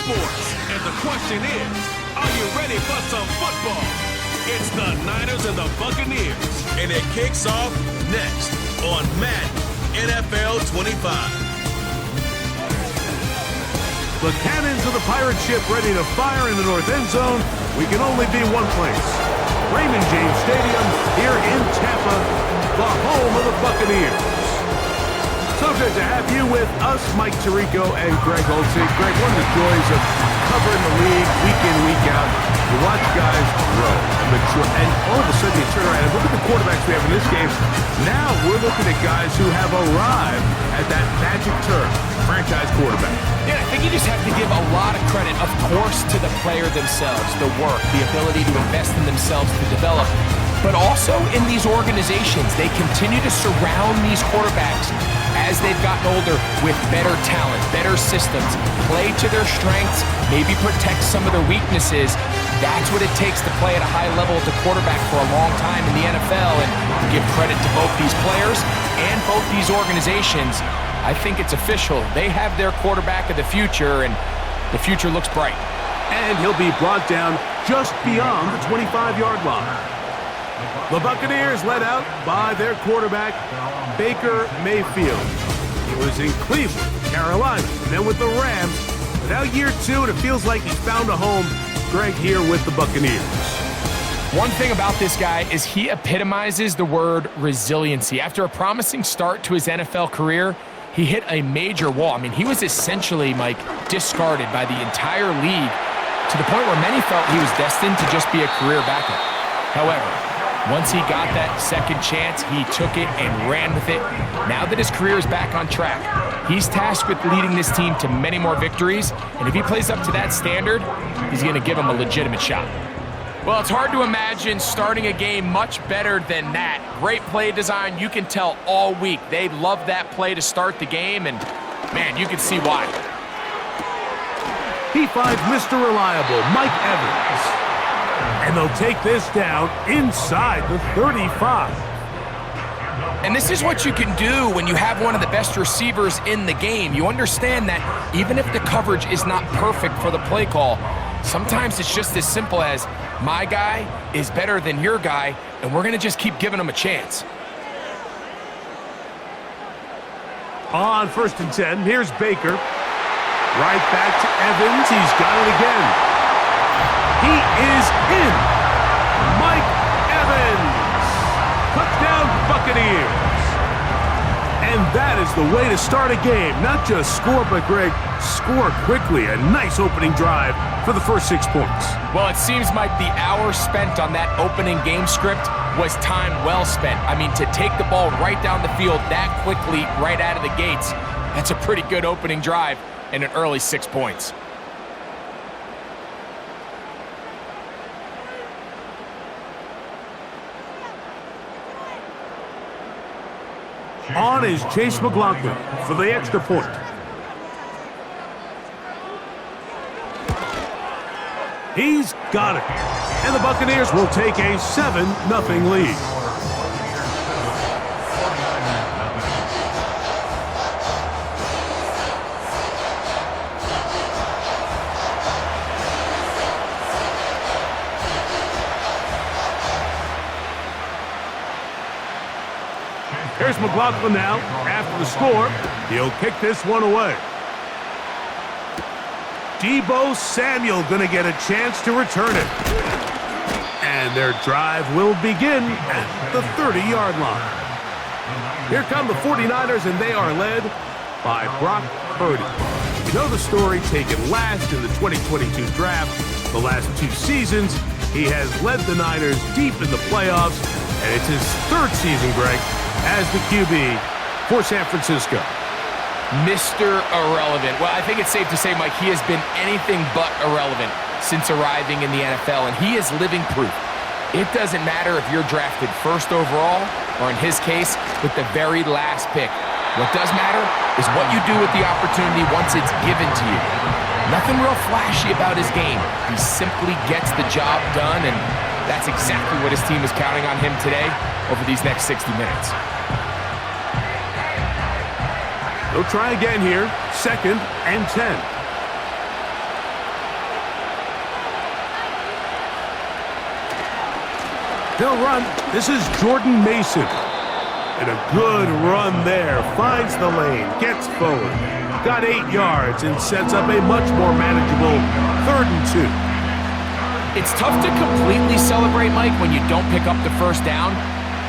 sports. And the question is, are you ready for some football? It's the Niners and the Buccaneers. And it kicks off next on Madden NFL 25. The cannons of the pirate ship ready to fire in the north end zone. We can only be one place. Raymond James Stadium here in Tampa, the home of the Buccaneers. So good to have you with us, Mike Tirico and Greg Olsen. Greg, one of the joys of covering the league week in, week out, you watch guys grow and mature, and all of a sudden you turn around and look at the quarterbacks we have in this game. Now we're looking at guys who have arrived at that magic term, franchise quarterback. Yeah, I think you just have to give a lot of credit, of course, to the player themselves, the work, the ability to invest in themselves to develop, but also in these organizations. They continue to surround these quarterbacks as they've gotten older with better talent, better systems, play to their strengths, maybe protect some of their weaknesses. That's what it takes to play at a high level at the quarterback for a long time in the NFL, and give credit to both these players and both these organizations. I think it's official. They have their quarterback of the future, and the future looks bright. And he'll be brought down just beyond the 25-yard line. The Buccaneers led out by their quarterback, Baker Mayfield. He was in Cleveland, Carolina, and then with the Rams. But now year two, and it feels like he's found a home. Greg here with the Buccaneers. One thing about this guy is he epitomizes the word resiliency. After a promising start to his NFL career, he hit a major wall. I mean, he was essentially, Mike, discarded by the entire league to the point where many felt he was destined to just be a career backup. However, once he got that second chance, he took it and ran with it. Now that his career is back on track, he's tasked with leading this team to many more victories, and if he plays up to that standard, he's going to give him a legitimate shot. Well, it's hard to imagine starting a game much better than that. Great play design. You can tell all week they love that play to start the game, and, man, you can see why. He finds Mr. Reliable, Mike Evans. And they'll take this down inside the 35. And this is what you can do when you have one of the best receivers in the game. You understand that even if the coverage is not perfect for the play call, sometimes it's just as simple as, my guy is better than your guy, and we're going to just keep giving him a chance. On 1st and 10, here's Baker. Right back to Evans. He's got it again. He is in. Mike Evans. Touchdown Buccaneers. And that is the way to start a game. Not just score, but Greg, score quickly. A nice opening drive for the first 6 points. Well, it seems like the hour spent on that opening game script was time well spent. I mean, to take the ball right down the field that quickly, right out of the gates, that's a pretty good opening drive and an early 6 points. On is Chase McLaughlin for the extra point. He's got it. And the Buccaneers will take a 7-0 lead. Here's McLaughlin now. After the score, he'll kick this one away. Deebo Samuel going to get a chance to return it. And their drive will begin at the 30-yard line. Here come the 49ers, and they are led by Brock Purdy. You know the story, taken last in the 2022 draft. The last 2 seasons, he has led the Niners deep in the playoffs, and it's his 3rd season, Greg, as the QB for San Francisco. Mr. Irrelevant. Well, I think it's safe to say, Mike, he has been anything but irrelevant since arriving in the NFL, and he is living proof. It doesn't matter if you're drafted 1st overall, or in his case, with the very last pick. What does matter is what you do with the opportunity once it's given to you. Nothing real flashy about his game. He simply gets the job done, and that's exactly what his team is counting on him today over these next 60 minutes. They'll try again here. 2nd and 10. They'll run. This is Jordan Mason. And a good run there. Finds the lane. Gets forward. Got 8 yards and sets up a much more manageable 3rd and 2. It's tough to completely celebrate, Mike, when you don't pick up the first down,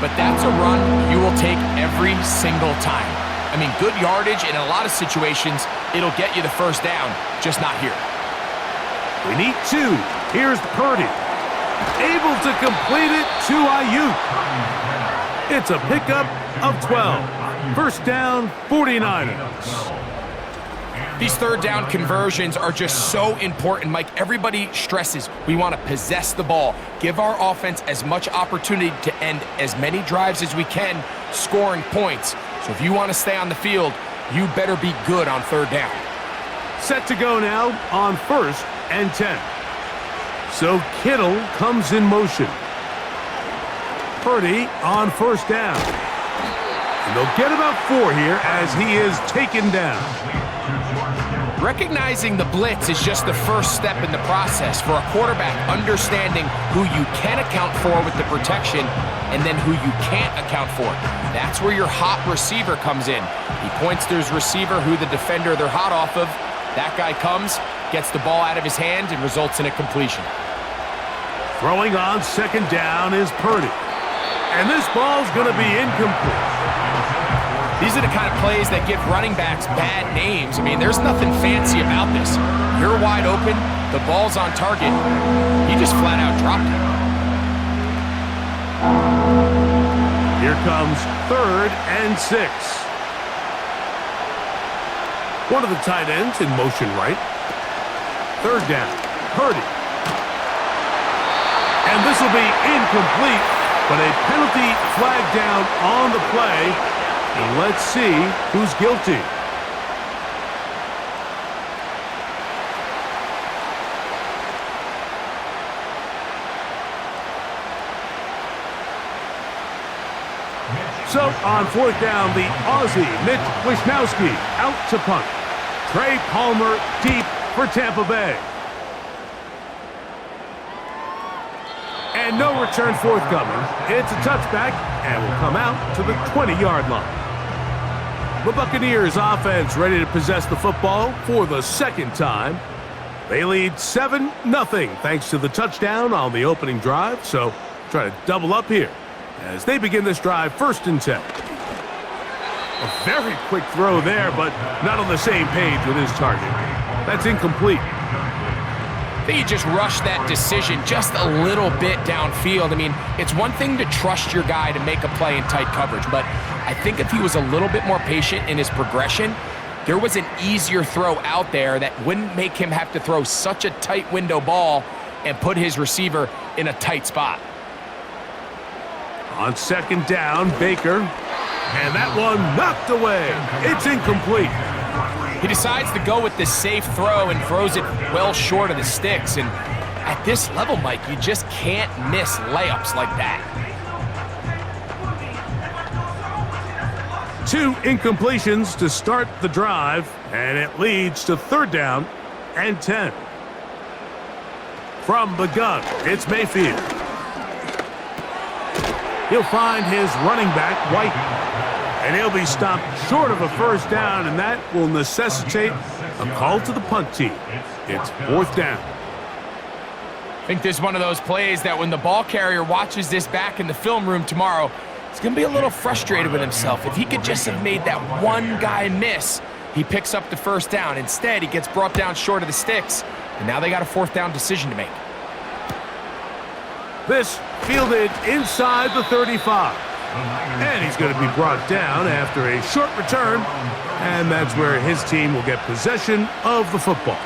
but that's a run you will take every single time. I mean, good yardage, in a lot of situations, it'll get you the first down, just not here. We need 2. Here's Purdy. Able to complete it to Ayuk. It's a pickup of 12. First down, 49ers. These third down conversions are just so important, Mike. Everybody stresses we want to possess the ball, give our offense as much opportunity to end as many drives as we can, scoring points. So if you want to stay on the field, you better be good on third down. Set to go now on 1st and 10. So Kittle comes in motion. Purdy on first down. And they'll get about 4 here as he is taken down. Recognizing the blitz is just the first step in the process for a quarterback, understanding who you can account for with the protection and then who you can't account for. That's where your hot receiver comes in. He points to his receiver, who the defender they're hot off of. That guy comes, gets the ball out of his hand, and results in a completion. Throwing on 2nd down is Purdy. And this ball's going to be incomplete. These are the kind of plays that give running backs bad names. I mean, there's nothing fancy about this. You're wide open, the ball's on target. He just flat out dropped it. Here comes 3rd and 6. One of the tight ends in motion right. 3rd down, Purdy. And this will be incomplete, but a penalty flag down on the play. And let's see who's guilty. So on 4th down, the Aussie, Mitch Wishnowsky, out to punt. Trey Palmer deep for Tampa Bay. And no return forthcoming. It's a touchback and will come out to the 20-yard line. The Buccaneers offense ready to possess the football for the 2nd time. They lead 7-0 thanks to the touchdown on the opening drive. So try to double up here as they begin this drive 1st and 10. A very quick throw there, but not on the same page with his target. That's incomplete. I think he just rushed that decision just a little bit downfield. I mean, it's one thing to trust your guy to make a play in tight coverage, but I think if he was a little bit more patient in his progression, there was an easier throw out there that wouldn't make him have to throw such a tight window ball and put his receiver in a tight spot. On 2nd down, Baker. And that one knocked away. It's incomplete. He decides to go with the safe throw and throws it well short of the sticks. And at this level, Mike, you just can't miss layups like that. 2 incompletions to start the drive, and it leads to 3rd down and 10. From the gun, it's Mayfield. He'll find his running back, White. And he'll be stopped short of a first down, and that will necessitate a call to the punt team. It's 4th down. I think this is one of those plays that when the ball carrier watches this back in the film room tomorrow, he's going to be a little frustrated with himself. If he could just have made that one guy miss, he picks up the first down. Instead, he gets brought down short of the sticks, and now they got a 4th down decision to make. This fielded inside the 35. And he's going to be brought down after a short return, and that's where his team will get possession of the football.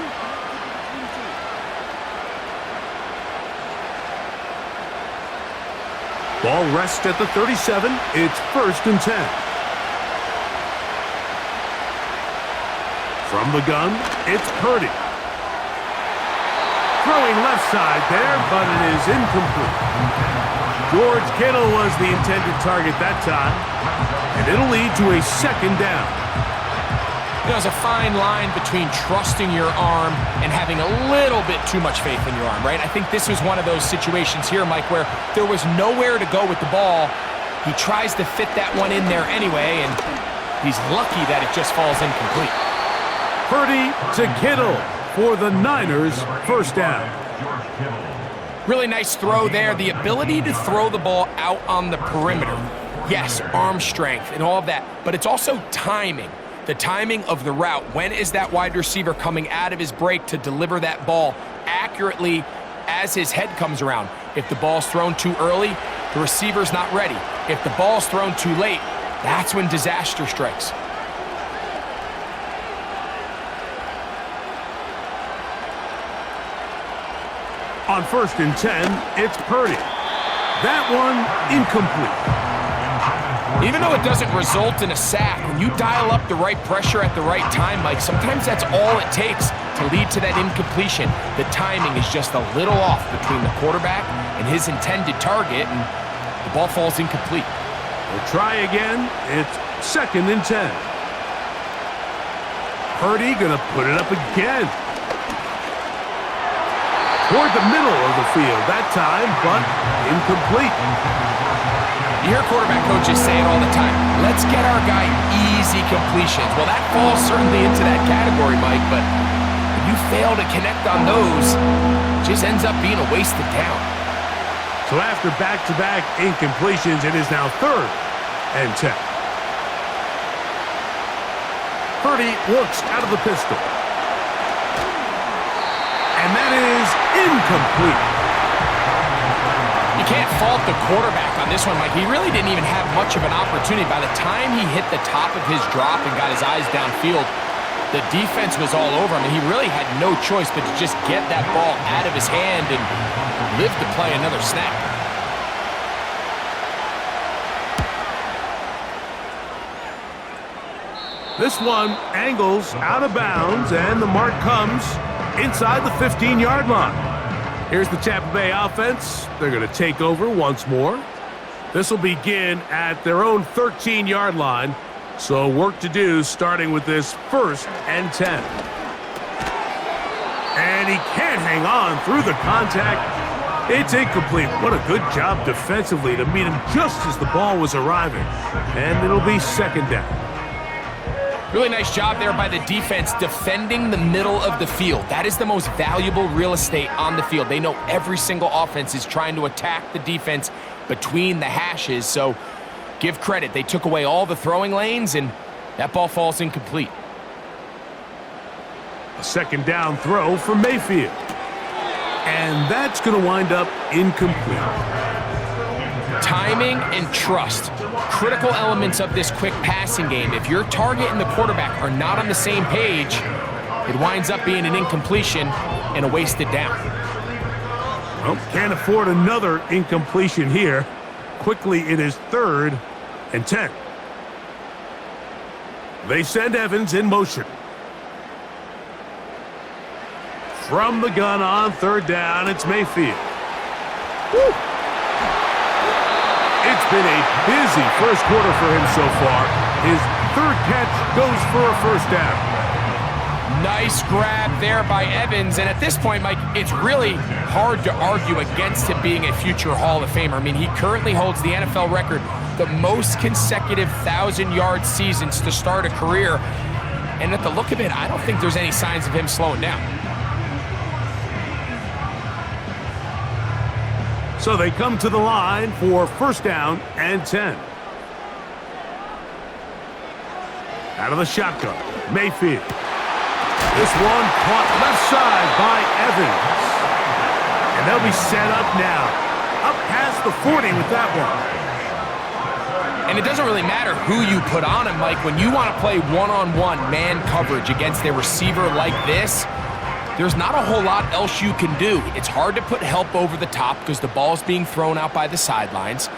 Ball rests at the 37. It's 1st and 10. From the gun, it's Purdy. Throwing left side there, but it is incomplete. George Kittle was the intended target that time, and it'll lead to a 2nd down. There's a fine line between trusting your arm and having a little bit too much faith in your arm, right? I think this was one of those situations here, Mike, where there was nowhere to go with the ball. He tries to fit that one in there anyway, and he's lucky that it just falls incomplete. Purdy to Kittle for the Niners, first down. Really nice throw there. The ability to throw the ball out on the perimeter. Yes, arm strength and all of that, but it's also timing. The timing of the route. When is that wide receiver coming out of his break to deliver that ball accurately as his head comes around? If the ball's thrown too early, the receiver's not ready. If the ball's thrown too late, that's when disaster strikes. On 1st and 10, it's Purdy. That one incomplete. Even though it doesn't result in a sack, when you dial up the right pressure at the right time, Mike, sometimes that's all it takes to lead to that incompletion. The timing is just a little off between the quarterback and his intended target, and the ball falls incomplete. We'll try again. It's 2nd and 10. Purdy gonna put it up again. Toward the middle of the field that time, but incomplete. You hear quarterback coaches say it all the time. Let's get our guy easy completions. Well, that falls certainly into that category, Mike, but when you fail to connect on those, it just ends up being a wasted down. So after back-to-back incompletions, it is now 3rd and 10. Purdy looks out of the pistol. And that is incomplete. You can't fault the quarterback on this one, Mike. He really didn't even have much of an opportunity. By the time he hit the top of his drop and got his eyes downfield, the defense was all over him, and he really had no choice but to just get that ball out of his hand and live to play another snap. This one angles out of bounds, and the mark comes inside the 15-yard line. Here's the Tampa Bay offense. They're going to take over once more. This will begin at their own 13-yard line. So work to do starting with this 1st and 10. And he can't hang on through the contact. It's incomplete. What a good job defensively to meet him just as the ball was arriving. And it'll be 2nd down. Really nice job there by the defense defending the middle of the field. That is the most valuable real estate on the field. They know every single offense is trying to attack the defense between the hashes, so give credit. They took away all the throwing lanes, and that ball falls incomplete. A 2nd down throw for Mayfield. And that's going to wind up incomplete. Timing and trust, critical elements of this quick passing game. If your target and the quarterback are not on the same page, it winds up being an incompletion and a wasted down. Well, can't afford another incompletion here. Quickly, it is 3rd and 10. They send Evans in motion. From the gun on 3rd down, it's Mayfield. Woo! It's been a busy first quarter for him so far. His 3rd catch goes for a 1st down. Nice grab there by Evans, and at this point, Mike, it's really hard to argue against him being a future Hall of Famer. I mean, he currently holds the NFL record, the most consecutive 1,000-yard seasons to start a career, and at the look of it, I don't think there's any signs of him slowing down. So they come to the line for 1st down and 10. Out of the shotgun, Mayfield. This one caught left side by Evans. And they'll be set up now. Up past the 40 with that one. And it doesn't really matter who you put on him, Mike. When you want to play one-on-one man coverage against a receiver like this, there's not a whole lot else you can do. It's hard to put help over the top because the ball's being thrown out by the sidelines.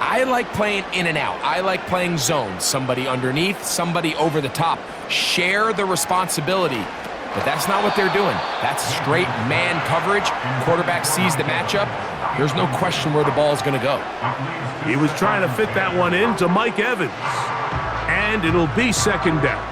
I like playing in and out. I like playing zones. Somebody underneath, somebody over the top. Share the responsibility. But that's not what they're doing. That's straight man coverage. Quarterback sees the matchup. There's no question where the ball's going to go. He was trying to fit that one in to Mike Evans. And it'll be 2nd down.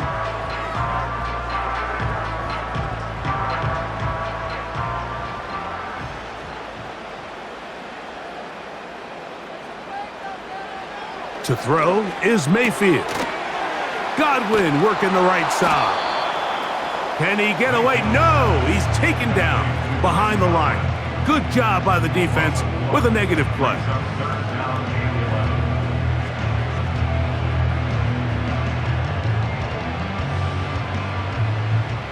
To throw is Mayfield. Godwin working the right side. Can he get away? No! He's taken down behind the line. Good job by the defense with a negative play.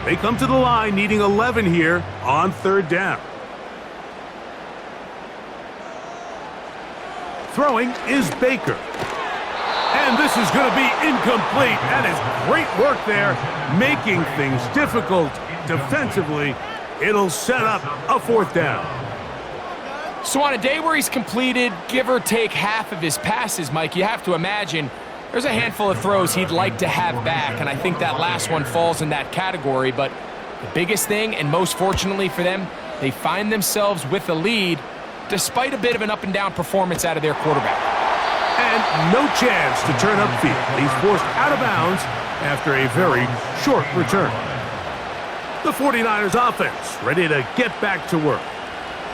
They come to the line needing 11 here on third down. Throwing is Baker. And this is going to be incomplete. That is great work there, making things difficult defensively. It'll set up a fourth down. So on a day where he's completed, give or take half of his passes, Mike, you have to imagine there's a handful of throws he'd like to have back, and I think that last one falls in that category. But the biggest thing, and most fortunately for them, they find themselves with a lead despite a bit of an up-and-down performance out of their quarterback. And no chance to turn upfield. He's forced out of bounds after a very short return. The 49ers offense ready to get back to work.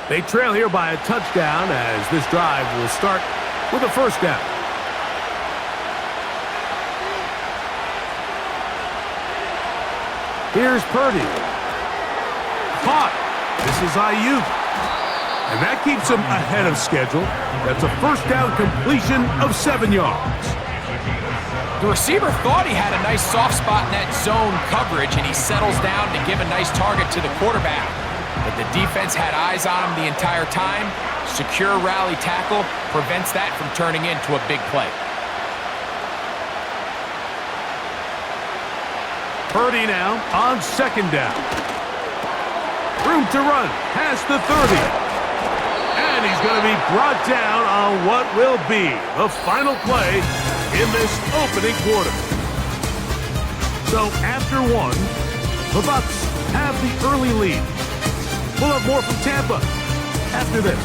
They trail here by a touchdown as this drive will start with a first down. Here's Purdy. Caught. This is Ayuk. And that keeps him ahead of schedule. That's a first down completion of 7 yards. The receiver thought he had a nice soft spot in that zone coverage, and he settles down to give a nice target to the quarterback. But the defense had eyes on him the entire time. Secure rally tackle prevents that from turning into a big play. Purdy now on second down. Room to run past the 30. And he's going to be brought down on what will be the final play in this opening quarter. So after one, the Bucs have the early lead. We'll have more from Tampa after this.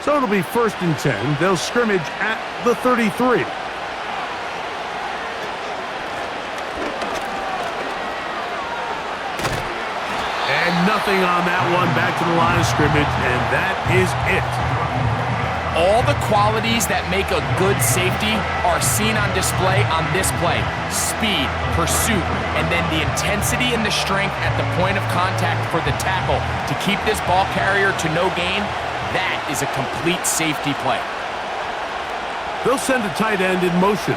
So it'll be 1st and 10. They'll scrimmage at the 33. And nothing on that one. Back to the line of scrimmage, and that is it. All the qualities that make a good safety are seen on display on this play. Speed, pursuit, and then the intensity and the strength at the point of contact for the tackle to keep this ball carrier to no gain. That is a complete safety play. They'll send a tight end in motion.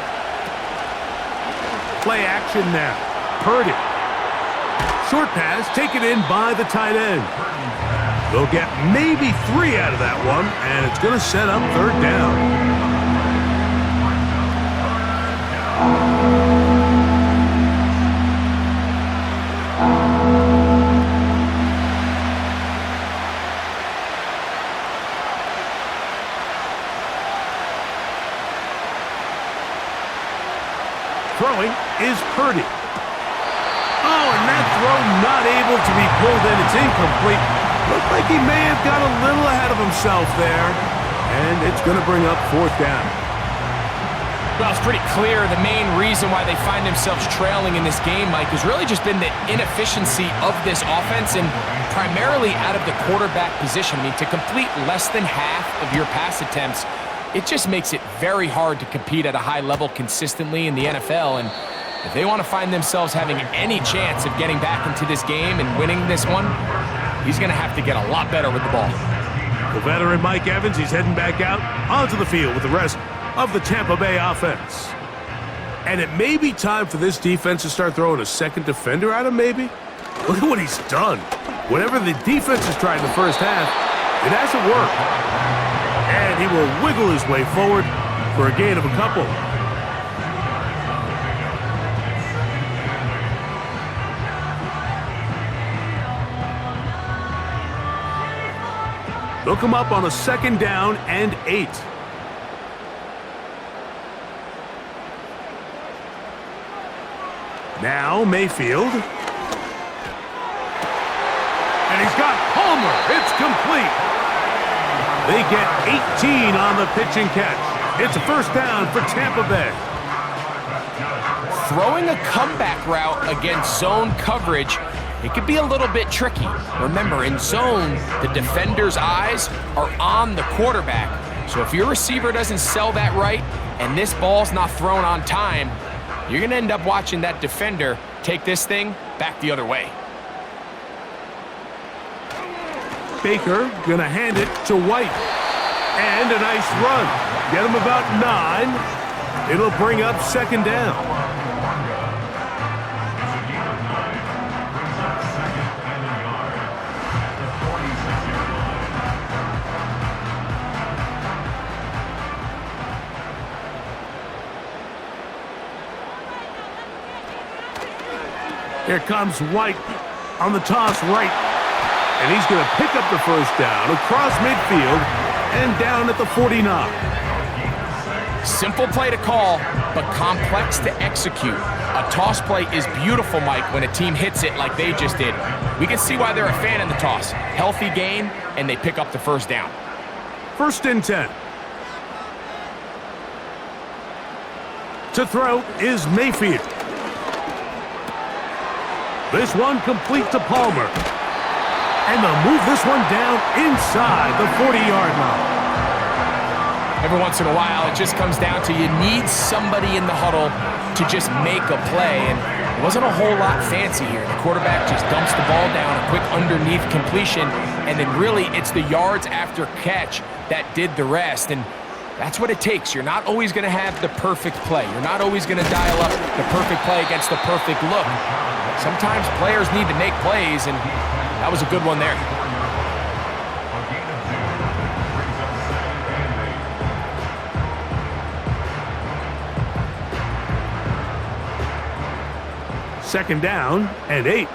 Play action now. Purdy. Short pass taken in by the tight end. They'll get maybe 3 out of that one, and it's going to set up third down. Throwing is Purdy. Oh, and that throw not able to be pulled in. It's incomplete. Looked like he may have got a little ahead of himself there. And it's going to bring up fourth down. Well, it's pretty clear the main reason why they find themselves trailing in this game, Mike, has really just been the inefficiency of this offense and primarily out of the quarterback position. I mean, to complete less than half of your pass attempts, it just makes it very hard to compete at a high level consistently in the NFL. And if they want to find themselves having any chance of getting back into this game and winning this one, he's going to have to get a lot better with the ball. The veteran Mike Evans, he's heading back out onto the field with the rest of the Tampa Bay offense. And it may be time for this defense to start throwing a second defender at him, maybe? Look at what he's done. Whatever the defense has tried in the first half, it hasn't worked. And he will wiggle his way forward for a gain of a couple. They'll come up on a 2nd down and 8. Now Mayfield. And he's got Palmer. It's complete. They get 18 on the pitch and catch. It's a first down for Tampa Bay. Throwing a comeback route against zone coverage it could be a little bit tricky. Remember, in zone, the defender's eyes are on the quarterback. So if your receiver doesn't sell that right and this ball's not thrown on time, you're going to end up watching that defender take this thing back the other way. Baker going to hand it to White. And a nice run. Get him about 9. It'll bring up second down. Here comes White on the toss right. And he's going to pick up the first down across midfield and down at the 49. Simple play to call, but complex to execute. A toss play is beautiful, Mike, when a team hits it like they just did. We can see why they're a fan in the toss. Healthy game, and they pick up the first down. First and 10. To throw is Mayfield. This one complete to Palmer. And they'll move this one down inside the 40-yard line. Every once in a while, it just comes down to you need somebody in the huddle to just make a play. And it wasn't a whole lot fancy here. The quarterback just dumps the ball down, a quick underneath completion, and then really it's the yards after catch that did the rest. And that's what it takes. You're not always going to have the perfect play. You're not always going to dial up the perfect play against the perfect look. Sometimes players need to make plays, and that was a good one there. Second down and 8.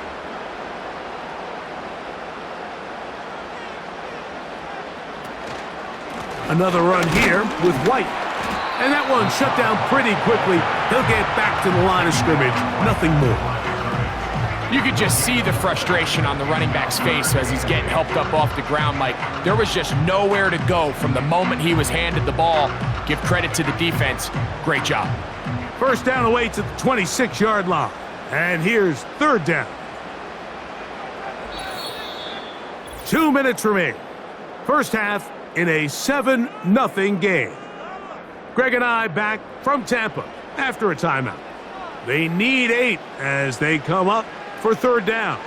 Another run here with White. And that one shut down pretty quickly. He'll get back to the line of scrimmage. Nothing more. You could just see the frustration on the running back's face as he's getting helped up off the ground. Like, there was just nowhere to go from the moment he was handed the ball. Give credit to the defense. Great job. First down away to the 26-yard line. And here's third down. 2 minutes remain. First half in a 7-0 game. Greg and I back from Tampa after a timeout. They need 8 as they come up for third down.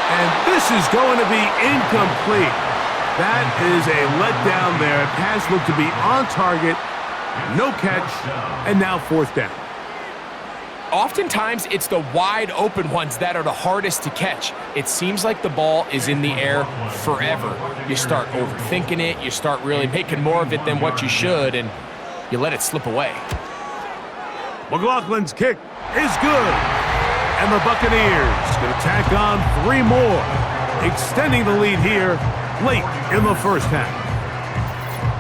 And this is going to be incomplete. That is a letdown there. Pass looked to be on target. No catch. And now fourth down. Oftentimes, it's the wide open ones that are the hardest to catch. It seems like the ball is in the air forever. You start overthinking it. You start really making more of it than what you should, and you let it slip away. McLaughlin's kick is good. And the Buccaneers going to tack on 3 more, extending the lead here late in the first half.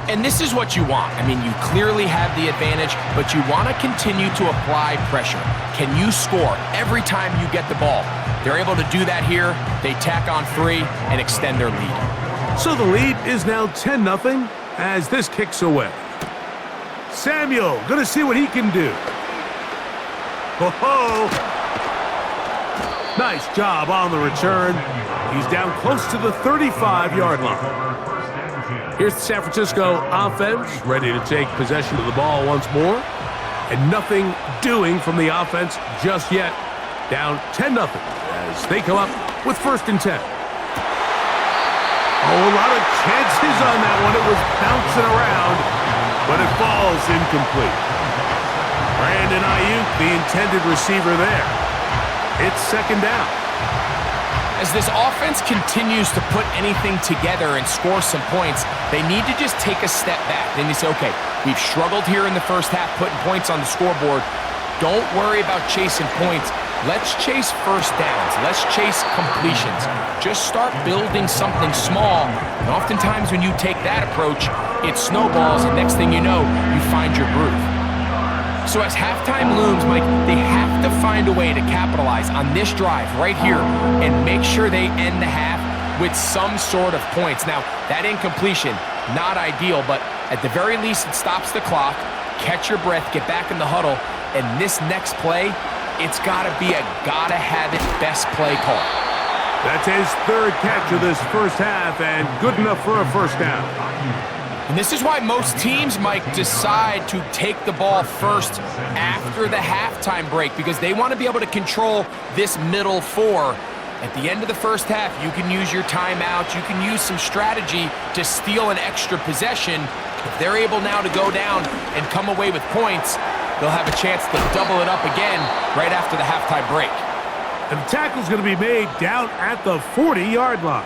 And this is what you want. I mean, you clearly have the advantage, but you want to continue to apply pressure. Can you score every time you get the ball? They're able to do that here. They tack on 3 and extend their lead. So the lead is now 10-0 as this kicks away. Samuel going to see what he can do. Ho-ho! Nice job on the return. He's down close to the 35-yard line. Here's the San Francisco offense, ready to take possession of the ball once more. And nothing doing from the offense just yet. Down 10-0 as they come up with first and 10. Oh, a lot of chances on that one. It was bouncing around, but it falls incomplete. Brandon Ayuk, the intended receiver there. It's second down. As this offense continues to put anything together and score some points, they need to just take a step back. Then you say, okay, we've struggled here in the first half putting points on the scoreboard. Don't worry about chasing points. Let's chase first downs. Let's chase completions. Just start building something small. And oftentimes when you take that approach, it snowballs, and next thing you know, you find your groove. So as halftime looms, Mike, they have to find a way to capitalize on this drive right here and make sure they end the half with some sort of points. Now, that incompletion, not ideal, but at the very least, it stops the clock. Catch your breath, get back in the huddle, and this next play it's got to be a gotta-have-it best play call. That's his third catch of this first half, and good enough for a first down. And this is why most teams, Mike, decide to take the ball first after the halftime break, because they want to be able to control this middle four. At the end of the first half, you can use your timeout, you can use some strategy to steal an extra possession. If they're able now to go down and come away with points, they'll have a chance to double it up again right after the halftime break. And the tackle's going to be made down at the 40-yard line.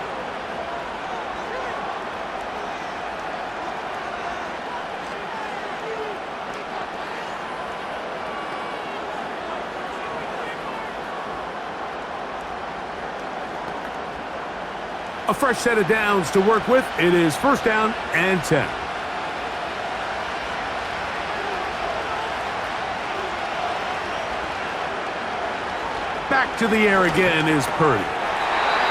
A fresh set of downs to work with. It is first down and 10. Back to the air again is Purdy.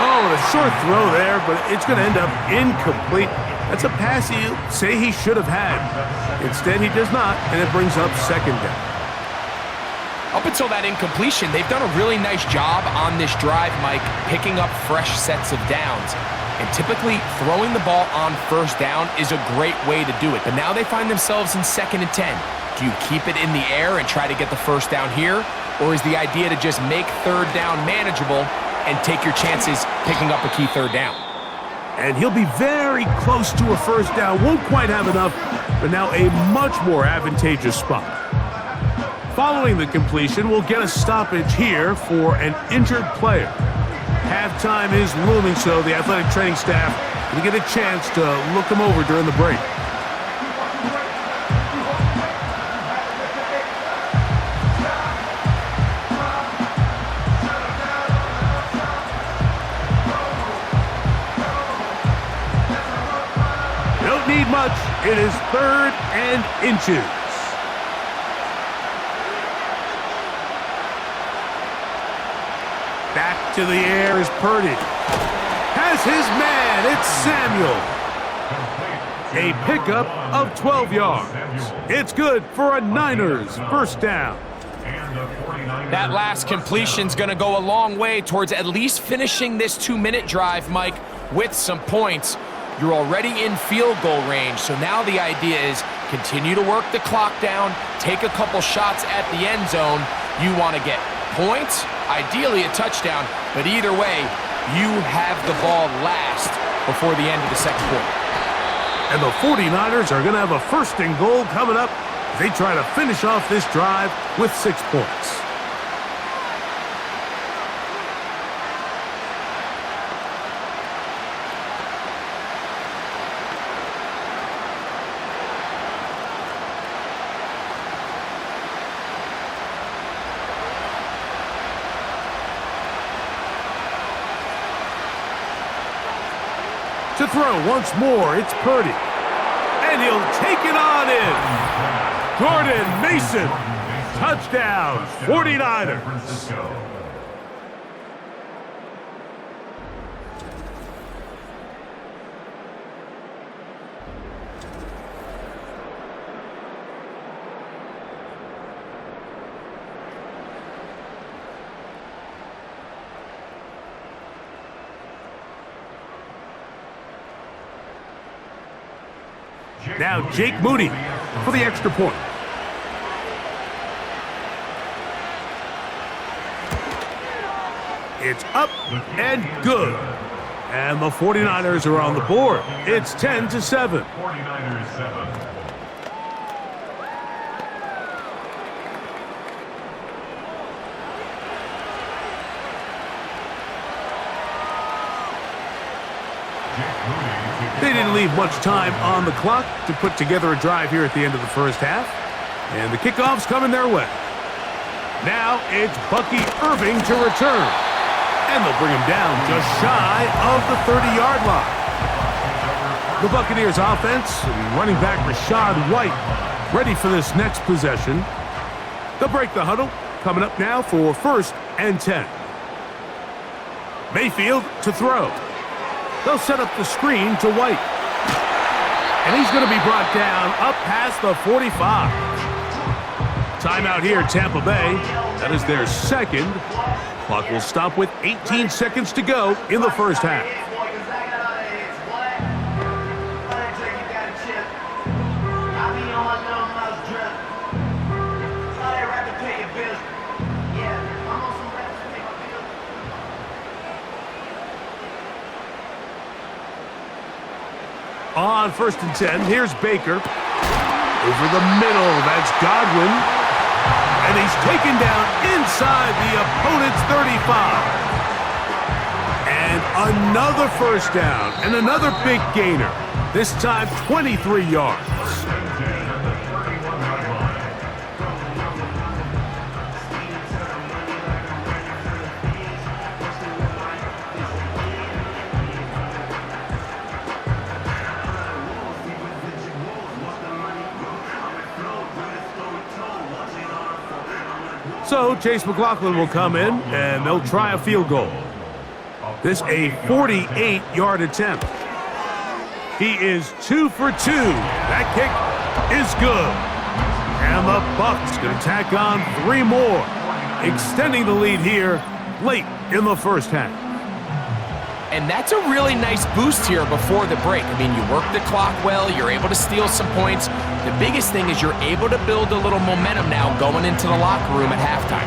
Oh, a short throw there, but it's going to end up incomplete. That's a pass you say he should have had. Instead, he does not, and it brings up second down. Up until that incompletion, they've done a really nice job on this drive, Mike, picking up fresh sets of downs. And typically, throwing the ball on first down is a great way to do it. But now they find themselves in 2nd and 10. Do you keep it in the air and try to get the first down here? Or is the idea to just make third down manageable and take your chances picking up a key third down? And he'll be very close to a first down. Won't quite have enough, but now a much more advantageous spot. Following the completion, we'll get a stoppage here for an injured player. Halftime is looming, so the athletic training staff will get a chance to look him over during the break. Don't need much. It is 3rd and inches. Back to the air is Purdy. Has his man. It's Samuel. A pickup of 12 yards. It's good for a Niners first down. That last completion's going to go a long way towards at least finishing this 2-minute drive, Mike, with some points. You're already in field goal range, so now the idea is continue to work the clock down, take a couple shots at the end zone. You want to get points, ideally a touchdown, but either way, you have the ball last before the end of the second quarter. And the 49ers are going to have a first and goal coming up as they try to finish off this drive with 6 points. To throw once more, it's Purdy. And he'll take it on in. Jordan Mason. Touchdown, 49ers. Now Jake Moody for the extra point. It's up and good. And the 49ers are on the board. It's 10-7. 49ers 7. They didn't leave much time on the clock to put together a drive here at the end of the first half. And the kickoff's coming their way. Now it's Bucky Irving to return. And they'll bring him down just shy of the 30-yard line. The Buccaneers offense and running back Rachaad White ready for this next possession. They'll break the huddle. Coming up now for 1st and 10. Mayfield to throw. They'll set up the screen to White. And he's going to be brought down up past the 45. Timeout here, Tampa Bay. That is their second. Clock will stop with 18 seconds to go in the first half. On 1st and 10, here's Baker. Over the middle, that's Godwin. And he's taken down inside the opponent's 35. And another first down and another big gainer. This time 23 yards. So Chase McLaughlin will come in, and they'll try a field goal. This a 48-yard attempt. He is 2 for 2. That kick is good. And the Bucs going to tack on 3 more, extending the lead here late in the first half. And that's a really nice boost here before the break. I mean, you work the clock well, you're able to steal some points. The biggest thing is you're able to build a little momentum now going into the locker room at halftime.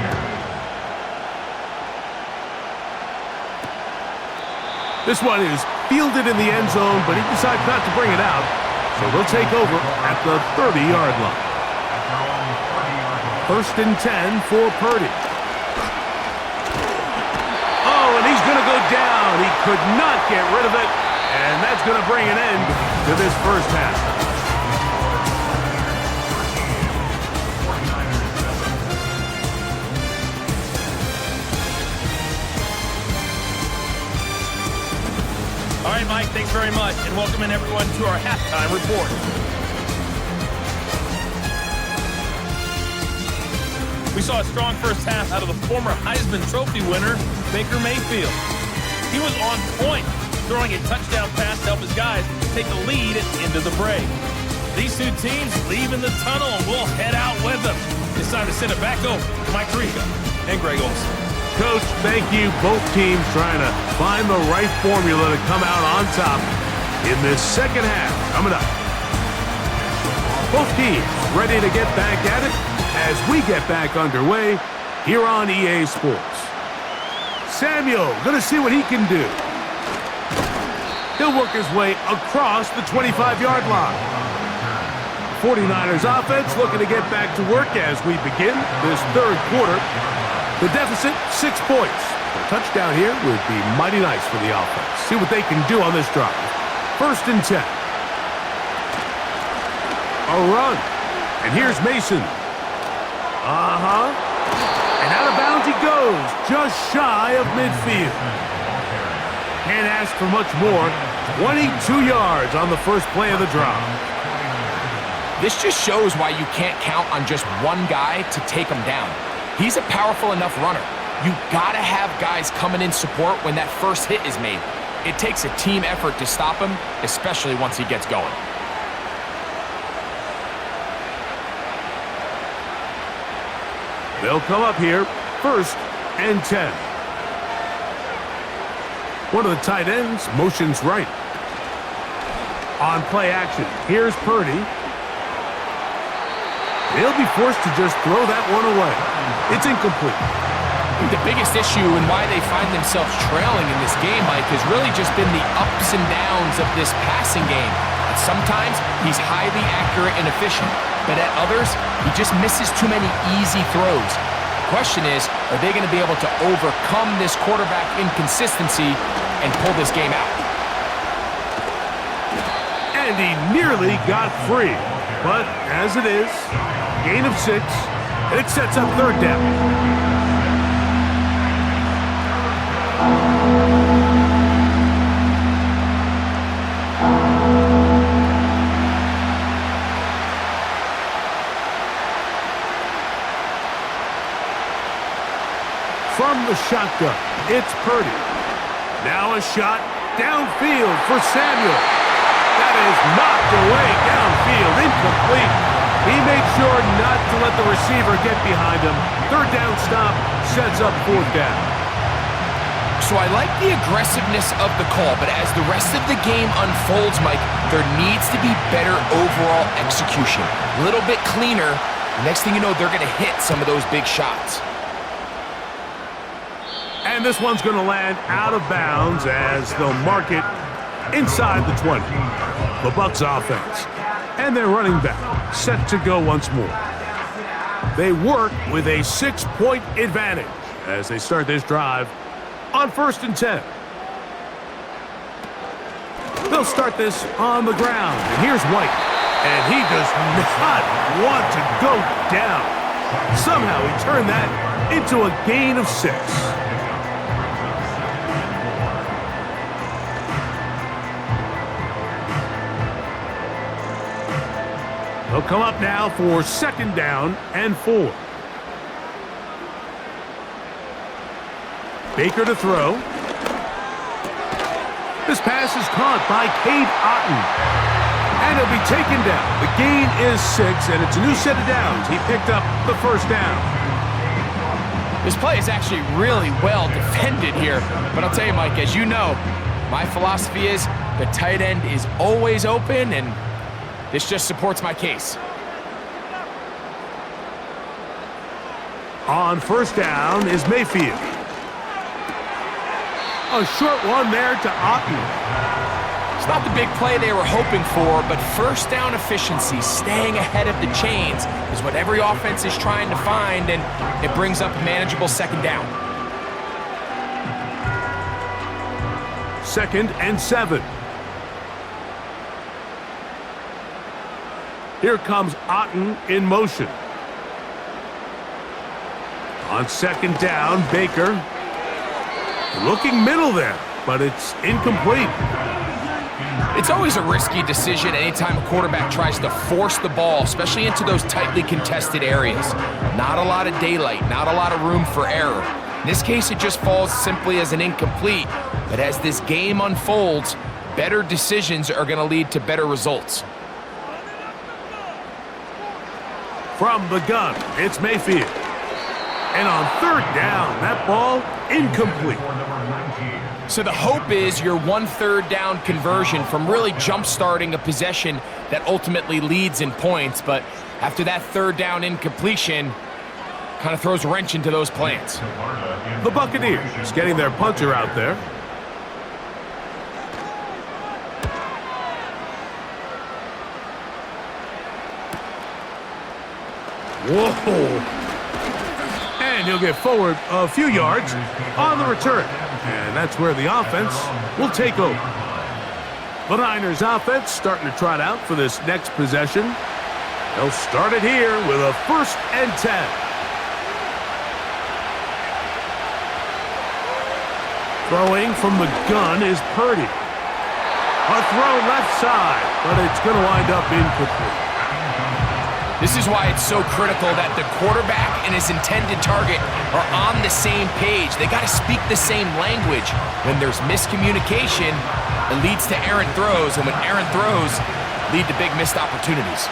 This one is fielded in the end zone, but he decides not to bring it out. So they'll take over at the 30-yard line. 1st and 10 for Purdy. Oh, and he's going to go down. He could not get rid of it, and that's going to bring an end to this first half. All right, Mike, thanks very much, and welcome in everyone to our halftime report. We saw a strong first half out of the former Heisman Trophy winner, Baker Mayfield. He was on point, throwing a touchdown pass to help his guys take the lead into the break. These two teams leave in the tunnel, and we'll head out with them. It's time to send it back over to Mike Tirico and Greg Olsen. Coach, thank you. Both teams trying to find the right formula to come out on top in this second half. Coming up. Both teams ready to get back at it as we get back underway here on EA Sports. Samuel going to see what he can do. He'll work his way across the 25-yard line. 49ers offense looking to get back to work as we begin this third quarter. The deficit, 6 points. A touchdown here would be mighty nice for the offense. See what they can do on this drive. 1st and 10. A run. And here's Mason. And out of bounds he goes, just shy of midfield. Can't ask for much more. 22 yards on the first play of the drive. This just shows why you can't count on just one guy to take him down. He's a powerful enough runner. You gotta have guys coming in support when that first hit is made. It takes a team effort to stop him, especially once he gets going. They'll come up here, 1st and 10. One of the tight ends motions right. On play action, here's Purdy. They'll be forced to just throw that one away. It's incomplete. The biggest issue and why they find themselves trailing in this game, Mike, has really just been the ups and downs of this passing game. And sometimes he's highly accurate and efficient, but at others, he just misses too many easy throws. The question is, are they going to be able to overcome this quarterback inconsistency and pull this game out? And he nearly got free. But as it is, gain of 6, and it sets up 3rd down. From the shotgun, it's Purdy. Now a shot downfield for Samuel. That is knocked away downfield, incomplete. He made sure not to let the receiver get behind him. Third down stop sets up fourth down. So I like the aggressiveness of the call, but as the rest of the game unfolds, Mike, there needs to be better overall execution. A little bit cleaner. Next thing you know, they're going to hit some of those big shots. And this one's going to land out of bounds as they'll mark it inside the 20. The Bucs offense. And their running back set to go once more. They work with a 6-point advantage as they start this drive on 1st and 10. They'll start this on the ground. And here's White. And he does not want to go down. Somehow he turned that into a gain of 6. They'll come up now for 2nd down and 4. Baker to throw. This pass is caught by Cade Otton. And he'll be taken down. The gain is 6, and it's a new set of downs. He picked up the 1st down. This play is actually really well defended here. But I'll tell you, Mike, as you know, my philosophy is the tight end is always open, and this just supports my case. On 1st down is Mayfield. A short one there to Otton. It's not the big play they were hoping for, but 1st down efficiency, staying ahead of the chains, is what every offense is trying to find, and it brings up a manageable 2nd down. 2nd and 7. Here comes Otton in motion. On 2nd down, Baker. Looking middle there, but it's incomplete. It's always a risky decision anytime a quarterback tries to force the ball, especially into those tightly contested areas. Not a lot of daylight, not a lot of room for error. In this case, it just falls simply as an incomplete. But as this game unfolds, better decisions are going to lead to better results. From the gun, it's Mayfield. And on 3rd down, that ball incomplete. So the hope is your 1/3 down conversion from really jump-starting a possession that ultimately leads in points. But after that 3rd down incompletion, kind of throws a wrench into those plans. The Buccaneers getting their punter out there. Whoa. And he'll get forward a few yards on the return. And that's where the offense will take over. The Niners offense starting to trot out for this next possession. They'll start it here with a 1st and 10. Throwing from the gun is Purdy. A throw left side, but it's going to wind up incomplete. This is why it's so critical that the quarterback and his intended target are on the same page. They got to speak the same language. When there's miscommunication, it leads to errant throws, and when errant throws lead to big missed opportunities.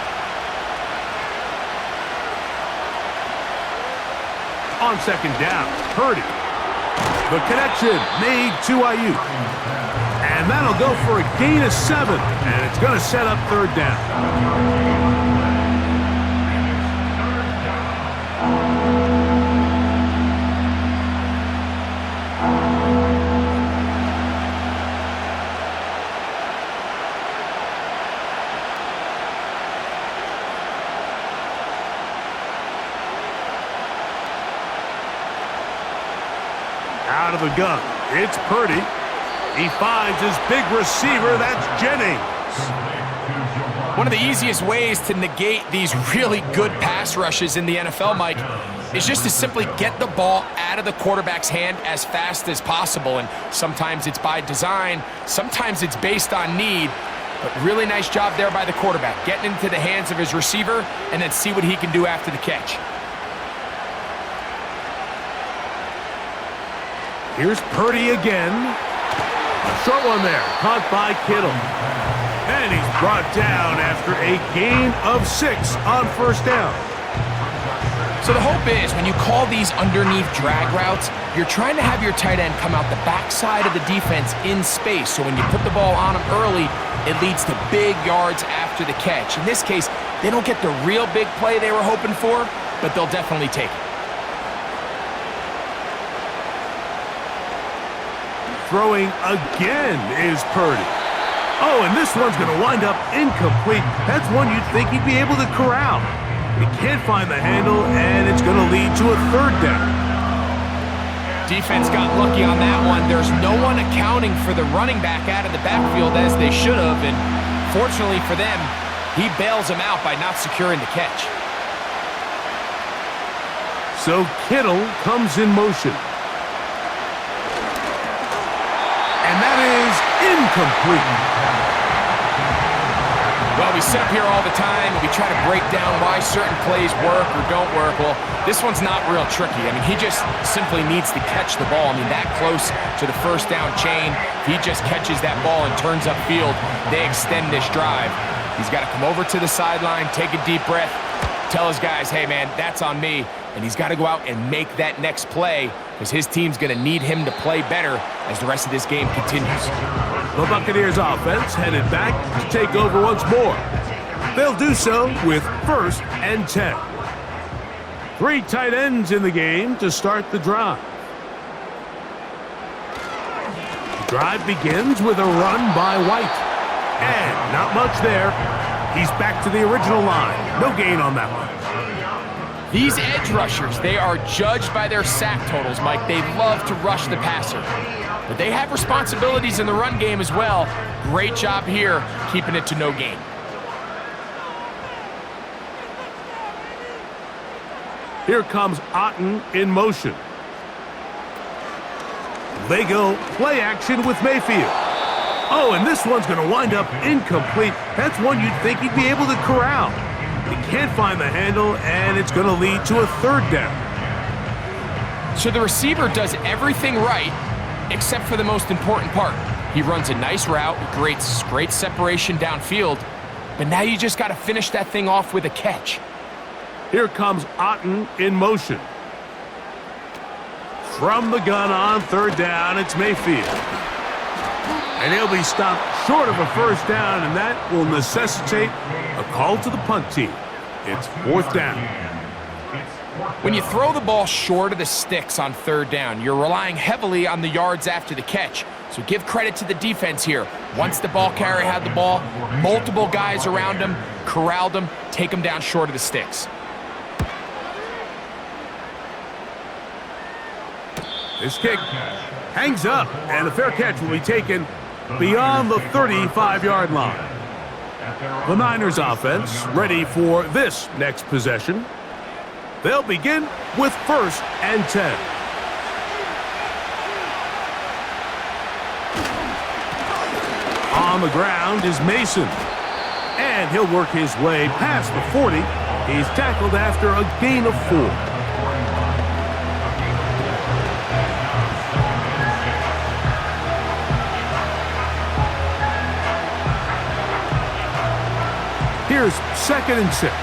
On 2nd down, Purdy. The connection made to Ayuk. And that'll go for a gain of 7, and it's going to set up 3rd down. Out of the gun, it's Purdy. He finds his big receiver, that's Jennings. One of the easiest ways to negate these really good pass rushes in the NFL, Mike, is just to simply get the ball out of the quarterback's hand as fast as possible. And sometimes it's by design, sometimes it's based on need. But really nice job there by the quarterback, getting into the hands of his receiver and then see what he can do after the catch. Here's Purdy again. A short one there, caught by Kittle. And And he's brought down after a gain of 6 on first down. So the hope is when you call these underneath drag routes, you're trying to have your tight end come out the backside of the defense in space. So when you put the ball on him early, it leads to big yards after the catch. In this case, they don't get the real big play they were hoping for, but they'll definitely take it. Throwing again is Purdy. Oh, and this one's going to wind up incomplete. That's one you'd think he'd be able to corral. He can't find the handle, and it's going to lead to a third down. Defense got lucky on that one. There's no one accounting for the running back out of the backfield as they should have, and fortunately for them, he bails him out by not securing the catch. So Kittle comes in motion. And that is incomplete. Well, we sit up here all the time and we try to break down why certain plays work or don't work. Well, this one's not real tricky. I mean, he just simply needs to catch the ball. I mean, that close to the first down chain, if he just catches that ball and turns upfield, they extend this drive. He's got to come over to the sideline, take a deep breath, tell his guys, hey, man, that's on me. And he's got to go out and make that next play because his team's going to need him to play better as the rest of this game continues. The Buccaneers offense headed back to take over once more. They'll do so with 1st and 10. 3 tight ends in the game to start the drive. The drive begins with a run by White. And not much there. He's back to the original line. No gain on that one. These edge rushers, they are judged by their sack totals, Mike. They love to rush the passer. But they have responsibilities in the run game as well. Great job here, keeping it to no gain. Here comes Otten in motion. They go play action with Mayfield. Oh, and this one's going to wind up incomplete. That's one you'd think he'd be able to corral. He can't find the handle, and it's going to lead to a third down. So the receiver does everything right, except for the most important part. He runs a nice route, great separation downfield, but now you just got to finish that thing off with a catch. Here comes Otten in motion. From the gun on 3rd down, it's Mayfield. And he'll be stopped short of a first down, and that will necessitate a call to the punt team. It's 4th down. When you throw the ball short of the sticks on 3rd down, you're relying heavily on the yards after the catch. So give credit to the defense here. Once the ball carrier had the ball, multiple guys around him, corralled him, take him down short of the sticks. This kick hangs up, and a fair catch will be taken beyond the 35-yard line. The Niners offense ready for this next possession. They'll begin with 1st and 10. On the ground is Mason. And he'll work his way past the 40. He's tackled after a gain of 4. Here's 2nd and 6.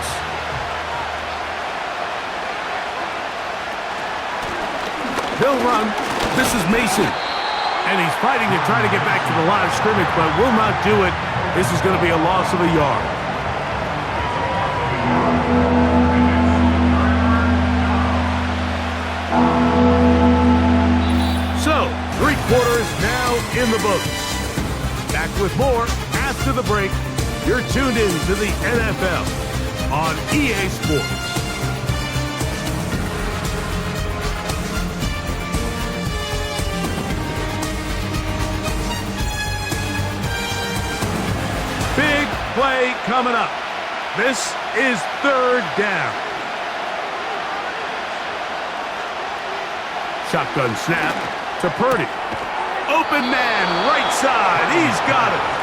They'll run. This is Mason. And he's fighting to try to get back to the line of scrimmage, but will not do it. This is going to be a loss of a yard. So, 3 quarters now in the books. Back with more after the break. You're tuned in to the NFL on EA Sports. Big play coming up. This is 3rd down. Shotgun snap to Purdy. Open man, right side. He's got it.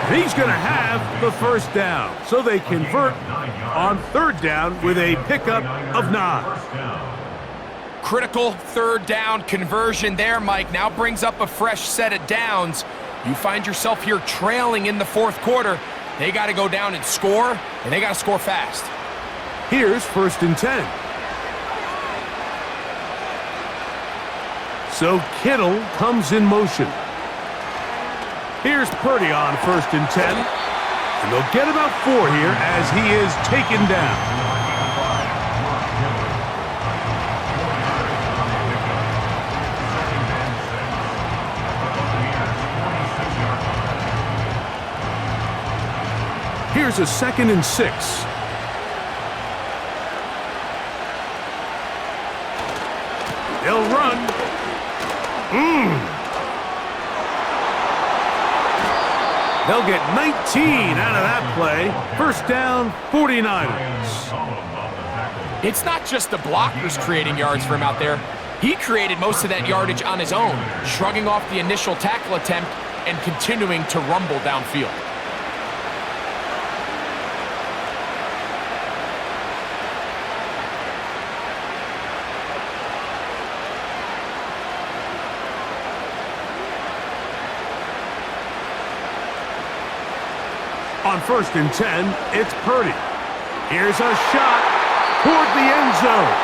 He's going to have the first down. So they convert on 3rd down with a pickup of 9. Critical 3rd down conversion there, Mike. Now brings up a fresh set of downs. You find yourself here trailing in the fourth quarter. They got to go down and score, and they got to score fast. Here's 1st and 10. So Kittle comes in motion. Here's Purdy on 1st and 10. And they'll get about 4 here as he is taken down. Here's a 2nd and 6. They'll run. They'll get 19 out of that play. 1st down, 49ers. It's not just the blockers creating yards for him out there. He created most of that yardage on his own, shrugging off the initial tackle attempt and continuing to rumble downfield. On 1st and 10, it's Purdy. Here's a shot toward the end zone.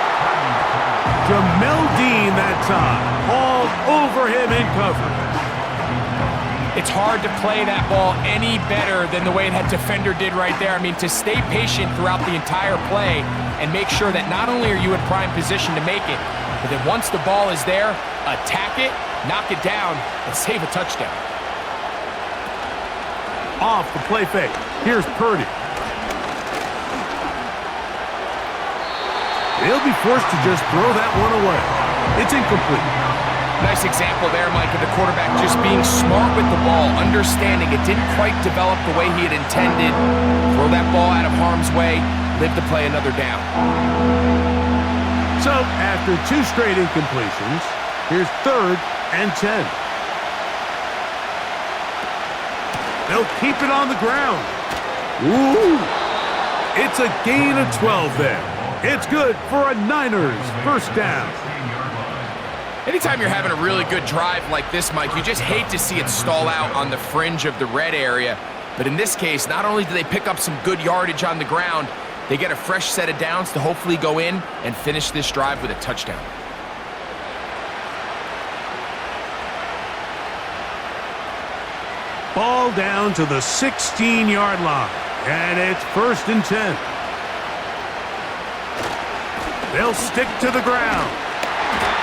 Jamel Dean that time. All over him in coverage. It's hard to play that ball any better than the way that defender did right there. I mean, to stay patient throughout the entire play and make sure that not only are you in prime position to make it, but then once the ball is there, attack it, knock it down, and save a touchdown. Off the play fake. Here's Purdy. They'll be forced to just throw that one away. It's incomplete. Nice example there, Mike, of the quarterback just being smart with the ball, understanding it didn't quite develop the way he had intended. Throw that ball out of harm's way, live to play another down. So, after 2 straight incompletions, here's 3rd and 10. They'll keep it on the ground. Ooh! It's a gain of 12 there. It's good for a Niners 1st down. Anytime you're having a really good drive like this, Mike, you just hate to see it stall out on the fringe of the red area. But in this case, not only do they pick up some good yardage on the ground, they get a fresh set of downs to hopefully go in and finish this drive with a touchdown. Ball down to the 16-yard line. And it's 1st and 10. They'll stick to the ground.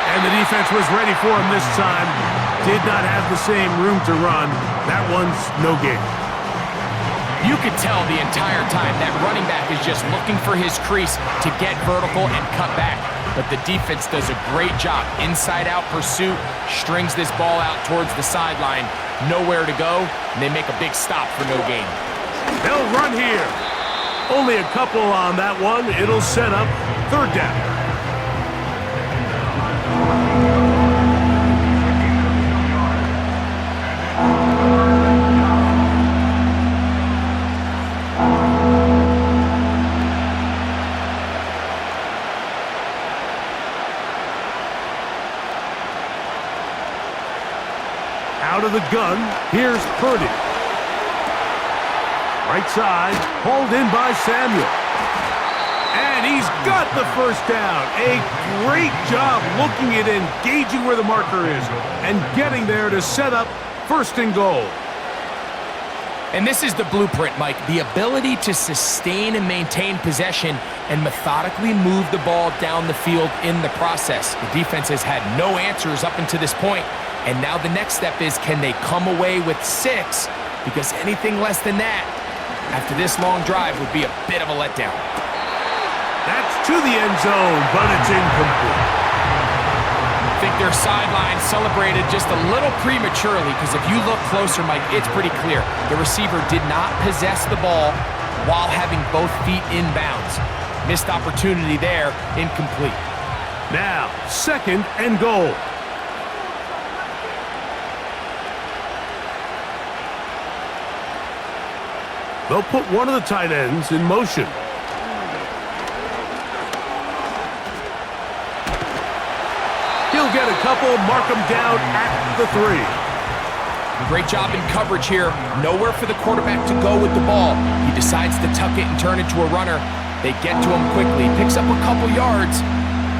And the defense was ready for him this time. Did not have the same room to run. That one's no gain. You could tell the entire time that running back is just looking for his crease to get vertical and cut back. But the defense does a great job. Inside-out pursuit, strings this ball out towards the sideline. Nowhere to go, and they make a big stop for no gain. They'll run here. Only a couple on that one. It'll set up 3rd down. Out of the gun, here's Purdy. Right side, hauled in by Samuel. And he's got the 1st down. A great job looking at engaging where the marker is and getting there to set up 1st and goal. And this is the blueprint, Mike. The ability to sustain and maintain possession and methodically move the ball down the field in the process. The defense has had no answers up until this point. And now the next step is, can they come away with 6? Because anything less than that, after this long drive, would be a bit of a letdown. That's to the end zone, but it's incomplete. I think their sideline celebrated just a little prematurely, because if you look closer, Mike, it's pretty clear. The receiver did not possess the ball while having both feet in bounds. Missed opportunity there, incomplete. Now, 2nd and goal. They'll put one of the tight ends in motion. He'll get a couple, mark them down at the 3. Great job in coverage here. Nowhere for the quarterback to go with the ball. He decides to tuck it and turn it to a runner. They get to him quickly. Picks up a couple yards,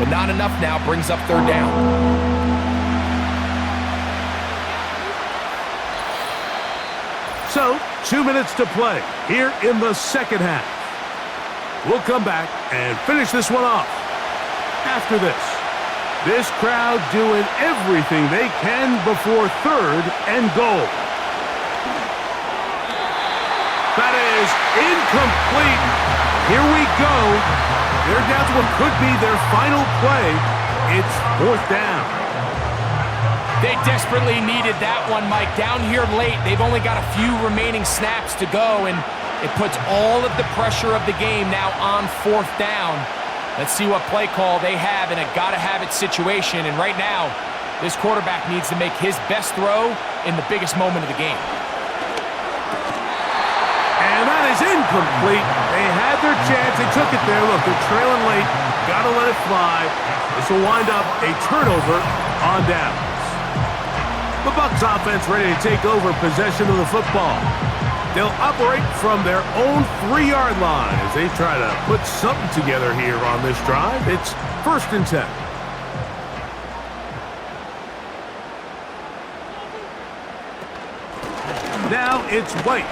but not enough now. Brings up third down. So, 2 minutes to play here in the second half. We'll come back and finish this one off after this. This crowd doing everything they can before third and goal. That is incomplete. Here we go. They're down to what could be their final play. It's fourth down. They desperately needed that one, Mike. Down here late, they've only got a few remaining snaps to go, and it puts all of the pressure of the game now on fourth down. Let's see what play call they have in a gotta-have-it situation. And right now, this quarterback needs to make his best throw in the biggest moment of the game. And that is incomplete. They had their chance. They took it there. Look, they're trailing late. Gotta let it fly. This will wind up a turnover on downs. The Bucs offense ready to take over possession of the football. They'll operate from their own 3-yard line as they try to put something together here on this drive. It's 1st and 10. Now it's White.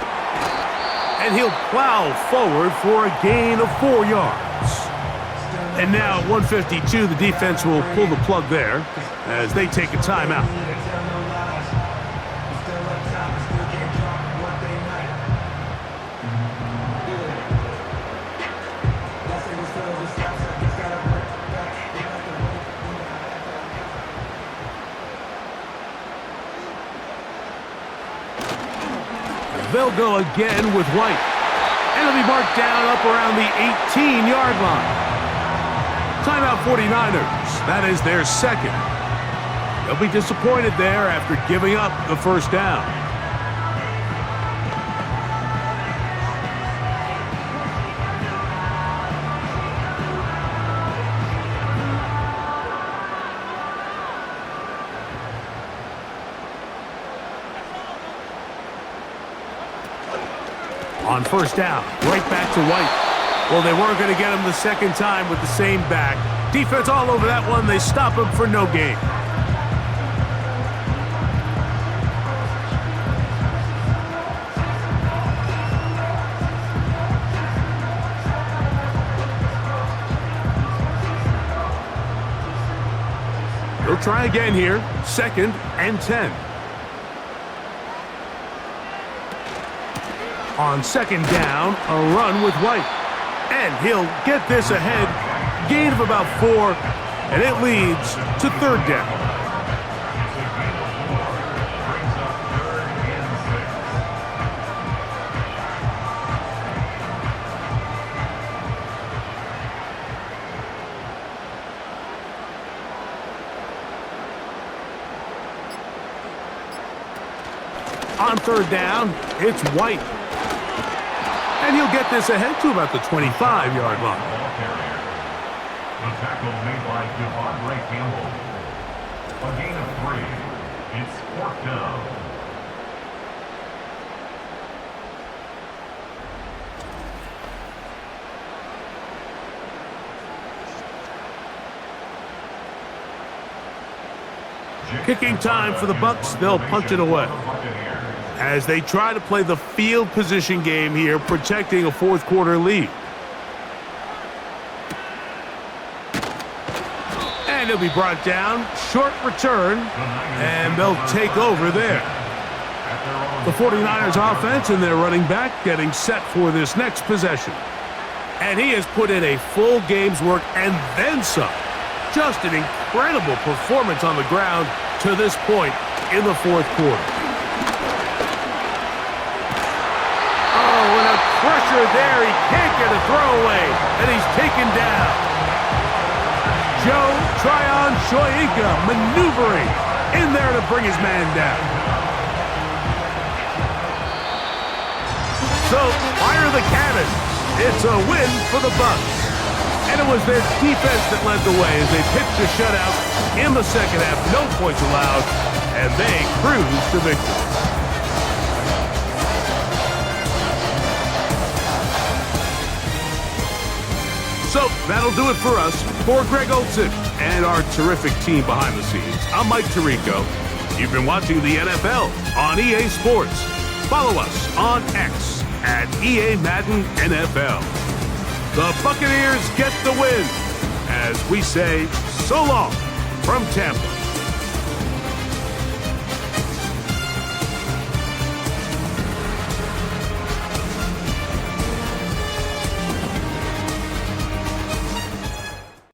And he'll plow forward for a gain of 4 yards. And now at 152, the defense will pull the plug there as they take a timeout. They'll go again with White. And it'll be marked down up around the 18-yard line. Timeout 49ers. That is their second. They'll be disappointed there after giving up the first down. On first down, right back to White. Well, they weren't going to get him the second time with the same back. Defense all over that one. They stop him for no gain. He'll try again here. 2nd and 10. On 2nd down, a run with White. And he'll get this ahead. Gain of about 4, and it leads to 3rd down. On 3rd down, it's White. And he'll get this ahead to about the 25-yard line. The tackle made by Devondre Campbell. A gain of 3. It's 4th down. Kicking time for the Bucs. They'll punch it away as they try to play the field position game here, protecting a 4th quarter lead. And he'll be brought down. Short return, and they'll take over there. The 49ers offense and their running back getting set for this next possession. And he has put in a full game's work and then some. Just an incredible performance on the ground to this point in the 4th quarter. Oh, and a pressure there. He can't get a throwaway, and he's taken down. Joe Tryon-Shoyinka maneuvering in there to bring his man down. So, fire the cannon. It's a win for the Bucs. And it was their defense that led the way as they pitched a shutout in the second half. No points allowed, and they cruised to victory. So that'll do it for us. For Greg Olson and our terrific team behind the scenes, I'm Mike Tirico. You've been watching the NFL on EA Sports. Follow us on X at EA Madden NFL. The Buccaneers get the win as we say so long from Tampa.